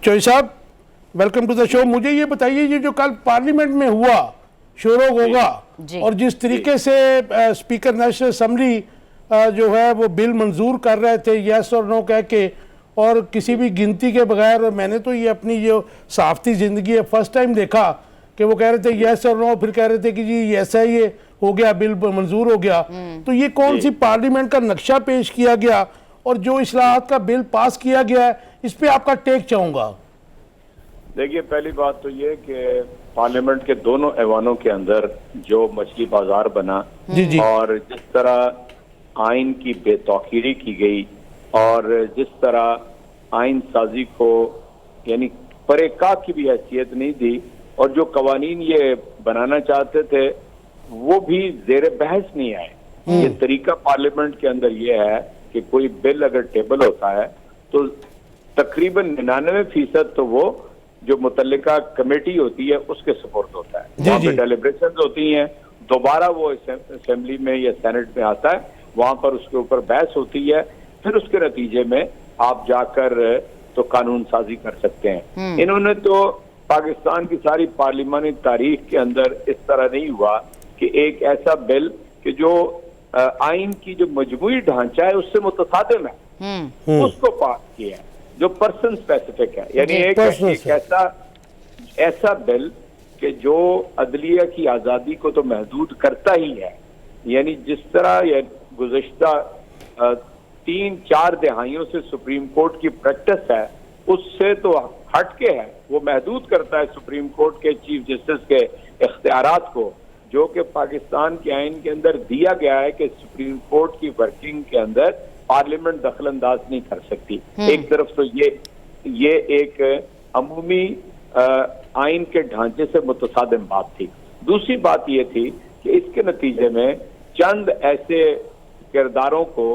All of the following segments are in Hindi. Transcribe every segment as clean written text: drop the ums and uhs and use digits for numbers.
चोई साहब, वेलकम टू द शो। मुझे ये बताइए, ये जो कल पार्लियामेंट में हुआ शोर होगा और जिस तरीके से स्पीकर नेशनल असम्बली जो है वो बिल मंजूर कर रहे थे यस और नो कह के, और किसी भी गिनती के बगैर, मैंने तो ये अपनी जो सहाफ़ती ज़िंदगी है फर्स्ट टाइम देखा कि वो कह रहे थे यस और नो, फिर कह रहे थे कि जी ऐसा ही ये हो गया, बिल मंजूर हो गया। तो ये कौन सी पार्लियामेंट का नक्शा पेश किया गया और जो इस्लाहात का बिल पास किया गया है, इस पे आपका टेक चाहूँगा। देखिए, पहली बात तो ये कि पार्लियामेंट के दोनों ऐवानों के अंदर जो मछली बाजार बना जी और जिस तरह आइन की बेतौकीरी की गई और जिस तरह आइन साजी को यानी परेका की भी हैसियत नहीं दी और जो कवानीन ये बनाना चाहते थे वो भी जेर बहस नहीं आए। ये तरीका पार्लियामेंट के अंदर ये है कि कोई बिल अगर टेबल होता है तो तकरीबन 99% तो वो जो मुतल्लिका कमेटी होती है उसके सपोर्ट होता है। वहाँ पे डेलिब्रेशंस होती हैं, दोबारा वो असेंबली में या सेनेट में आता है, वहां पर उसके ऊपर बहस होती है, फिर उसके नतीजे में आप जाकर तो कानून साजी कर सकते हैं। इन्होंने तो पाकिस्तान की सारी पार्लिमानी तारीख के अंदर इस तरह नहीं हुआ कि एक ऐसा बिल कि जो आइन की जो मजमूई ढांचा है उससे मुतसादिम है उसको पास किया है, जो पर्सन स्पेसिफिक है। यानी एक ऐसा बिल कि जो अदलिया की आज़ादी को तो महदूद करता ही है। यानी जिस तरह ये गुज़श्ता 3-4 दहाइयों से सुप्रीम कोर्ट की प्रैक्टिस है उससे तो हटके है, वो महदूद करता है सुप्रीम कोर्ट के चीफ जस्टिस के इख्तियारात को, जो कि पाकिस्तान के आइन के अंदर दिया गया है कि सुप्रीम कोर्ट की वर्किंग के अंदर पार्लियामेंट दखल अंदाज नहीं कर सकती। एक तरफ तो ये एक अमूमी आइन के ढांचे से मुतसादिम बात थी। दूसरी बात ये थी कि इसके नतीजे में चंद ऐसे किरदारों को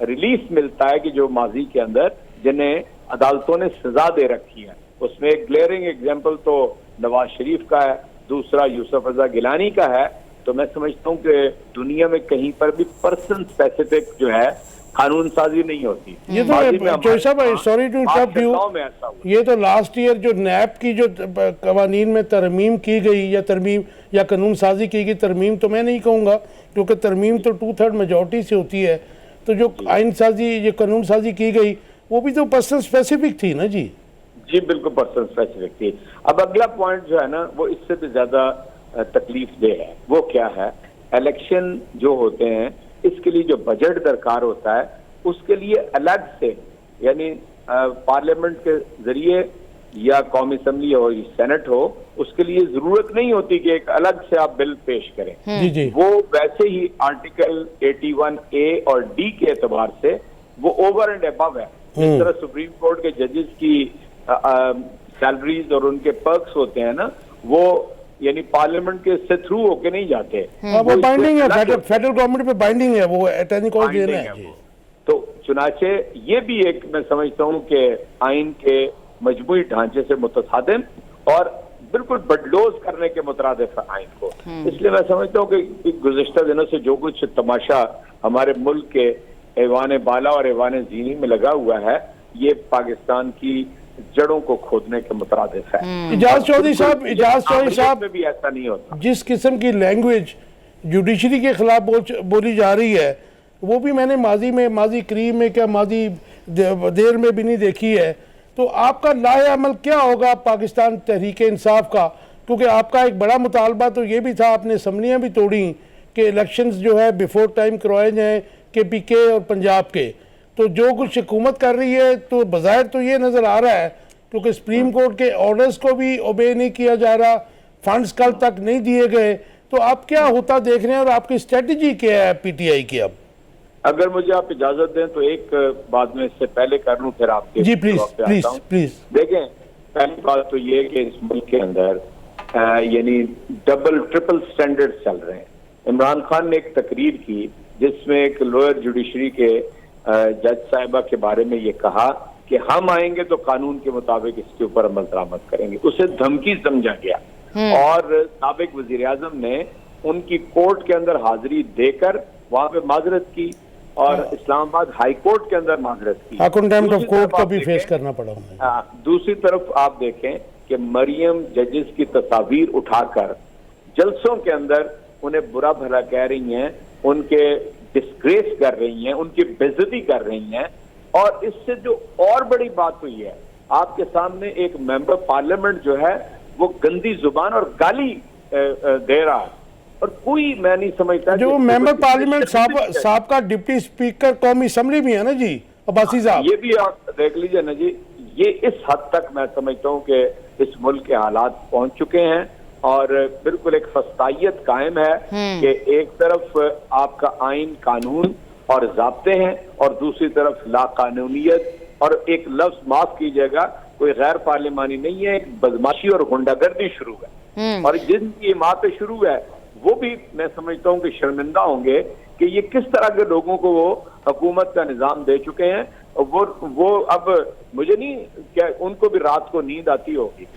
रिलीफ मिलता है कि जो माजी के अंदर जिन्हें अदालतों ने सजा दे रखी है। उसमें एक ग्लेयरिंग एग्जाम्पल तो नवाज शरीफ का है, दूसरा यूसुफ रजा गिलानी का है। तो मैं समझता हूँ कि दुनिया में कहीं पर भी पर्सन स्पेसिफिक जो है कानून साजी नहीं होती। ये तो सॉरी टू इंटरप्ट यू, ये तो लास्ट ईयर जो नैब की जो कवानीन में तरमीम की गई या तरमीम या कानून साजी की गई, तरमीम तो मैं नहीं कहूँगा क्योंकि तरमीम तो 2/3 मेजॉरिटी से होती है, तो जो आइन साजी ये कानून साजी की गई वो भी तो पर्सन स्पेसिफिक थी ना। जी बिल्कुल पर्सन स्पेसिफिक थी। अब अगला पॉइंट जो है ना वो इससे भी ज्यादा तकलीफ दे है। वो क्या है, इलेक्शन जो होते हैं इसके लिए जो बजट दरकार होता है उसके लिए अलग से यानी पार्लियामेंट के जरिए या कौमी असम्बली हो या सेनेट हो उसके लिए जरूरत नहीं होती कि एक अलग से आप बिल पेश करें। वो वैसे ही आर्टिकल 81A और D के एतबार से वो ओवर एंड अबव है। जिस तरह सुप्रीम कोर्ट के जजेस की सैलरीज और उनके पर्क्स होते हैं ना, वो यानी पार्लियामेंट के से थ्रू होके नहीं जाते। वो बाइंडिंग है, फेडरल गवर्नमेंट पे बाइंडिंग है, वो अटॉर्नी कॉल देना है। तो चुनाचे ये भी एक मैं समझता हूँ कि आइन के मजबूरी ढांचे से मुतसादिम और बिल्कुल बडलोज करने के मुतरादिफ है आइन को। इसलिए मैं समझता हूँ कि गुज़श्ता दिनों से जो कुछ तमाशा हमारे मुल्क के ऐवान बाला और ऐवान जीनी में लगा हुआ है ये पाकिस्तान की जड़ों को खोदने के मुतरादिफ है। इजाज चौधरी साहब में भी ऐसा नहीं होता। जिस किस्म की लैंग्वेज जुडिशरी के खिलाफ बोली जा रही है वो भी मैंने माजी करीब में क्या माजी देर में भी नहीं देखी है। तो आपका लाए अमल क्या होगा पाकिस्तान तहरीक इंसाफ का, क्योंकि आपका एक बड़ा मुतालबा तो ये भी था, आपने असम्बलियाँ भी तोड़ी कि इलेक्शंस जो है बिफोर टाइम करवाए जाएँ KPK और पंजाब के। तो जो कुछ हुकूमत कर रही है तो बज़ाहिर तो ये नज़र आ रहा है क्योंकि सुप्रीम कोर्ट के ऑर्डर्स को भी ओबे नहीं किया जा रहा, फंड्स कल तक नहीं दिए गए। तो आप क्या होता देख रहे हैं और आपकी स्ट्रेटजी क्या है PTI की? अब अगर मुझे आप इजाजत दें तो एक बात में इससे पहले कर लूं फिर आपके जी प्लीज देखें। पहली बात तो ये कि इस मुल्क के अंदर यानी डबल ट्रिपल स्टैंडर्ड चल रहे हैं। इमरान खान ने एक तकरीर की जिसमें एक लोअर जुडिशरी के जज साहिबा के बारे में ये कहा कि हम आएंगे तो कानून के मुताबिक इसके ऊपर अमल दरामद करेंगे। उसे धमकी समझा गया और साबिक वजीर आजम ने उनकी कोर्ट के अंदर हाजिरी देकर वहां पे माजरत की और इस्लामाबाद हाई कोर्ट के अंदर माजरत की। कंटेम्प्ट ऑफ दूसरी कोर्ट तरफ को आप भी फेस देखें- करना पड़ा उन्हें। दूसरी तरफ आप देखें कि मरियम जजेस की तस्वीर उठाकर जलसों के अंदर उन्हें बुरा भला कह रही हैं, उनके डिस्ग्रेस कर रही हैं, उनकी बेइज्जती कर रही हैं। और इससे जो और बड़ी बात हुई है, आपके सामने एक मेंबर पार्लियामेंट जो है वो गंदी जुबान और गाली दे रहा है, और कोई मैं नहीं समझता जो कि- मेंबर पार्लियामेंट साहब का डिप्टी स्पीकर कौमी असम्बली भी है ना जी, अब्बासी साहब। ये भी आप देख लीजिए ना जी, ये इस हद तक मैं समझता हूँ कि इस मुल्क के हालात पहुंच चुके हैं और बिल्कुल एक फस्तायत कायम है कि एक तरफ आपका आइन कानून और ज़ाब्ते हैं और दूसरी तरफ लाकानूनियत, और एक लफ्ज माफ कीजिएगा, कोई गैर पार्लिमानी नहीं है, एक बदमाशी और गुंडागर्दी शुरू है। और जिनकी इमारतें शुरू है वो भी मैं समझता हूँ कि शर्मिंदा होंगे कि ये किस तरह के लोगों को वो हुकूमत का निजाम दे चुके हैं। वो अब मुझे नहीं क्या उनको भी रात को नींद आती होगी।